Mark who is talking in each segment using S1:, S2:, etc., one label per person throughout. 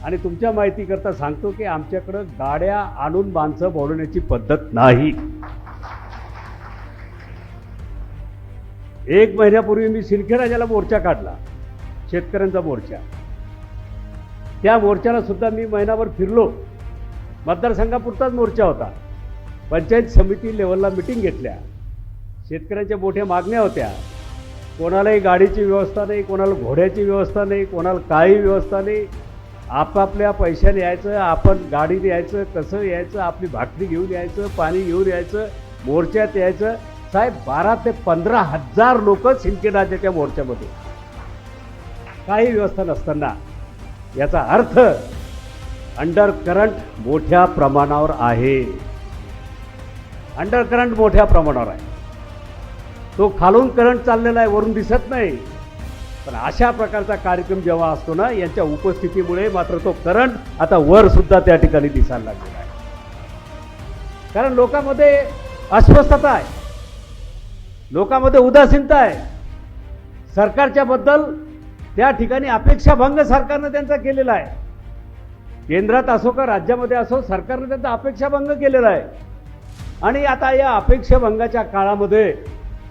S1: आणि तुमच्या माहितीकरता सांगतो की आमच्याकडं गाड्या आणून माणसं बोलवण्याची पद्धत नाही. 1 महिन्यापूर्वी मी सिंदखेडराजाला मोर्चा काढला, शेतकऱ्यांचा मोर्चा. त्या मोर्चाला सुद्धा मी महिनाभर फिरलो. मतदारसंघापुरताच मोर्चा होता. पंचायत समिती लेवलला मिटिंग घेतल्या. शेतकऱ्यांच्या मोठ्या मागण्या होत्या. कोणालाही गाडीची व्यवस्था नाही, कोणाला घोड्याची व्यवस्था नाही, कोणाला काही व्यवस्था नाही. आपापल्या पैशाने यायचं, आपण गाडीने यायचं, कसं यायचं, आपली भाकरी घेऊन यायचं, पाणी घेऊन यायचं, मोर्चात यायचं. साहेब 12 ते 15 हजार लोक सिंदखेडराजाच्या मोर्चामध्ये, काही व्यवस्था नसताना. याचा अर्थ अंडर करंट मोठ्या प्रमाणावर आहे. अंडर करंट मोठ्या प्रमाणावर आहे. तो खालून करंट चाललेला आहे, वरून दिसत नाही. पण अशा प्रकारचा कार्यक्रम जेव्हा असतो ना, यांच्या उपस्थितीमुळे मात्र तो करंट आता वर सुद्धा त्या ठिकाणी दिसायला लागलेला आहे. कारण लोकांमध्ये अस्वस्थता आहे, लोकांमध्ये उदासीनता आहे. सरकारच्या बद्दल त्या ठिकाणी अपेक्षाभंग सरकारनं त्यांचा केलेला आहे. केंद्रात असो का राज्यामध्ये असो, सरकारनं त्यांचा अपेक्षाभंग केलेला आहे. आणि आता या अपेक्षाभंगाच्या काळामध्ये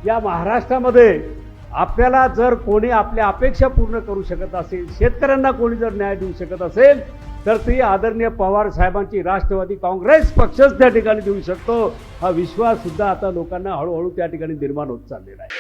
S1: या महाराष्ट्रामध्ये आपल्याला जर कोणी आपल्या अपेक्षा पूर्ण करू शकत असेल, शेतकऱ्यांना कोणी जर न्याय देऊ शकत असेल, तर ती आदरणीय पवार साहेबांची राष्ट्रवादी काँग्रेस पक्षच त्या ठिकाणी देऊ शकतो. हा विश्वास सुद्धा आता लोकांना हळूहळू त्या ठिकाणी निर्माण होत चाललेला आहे.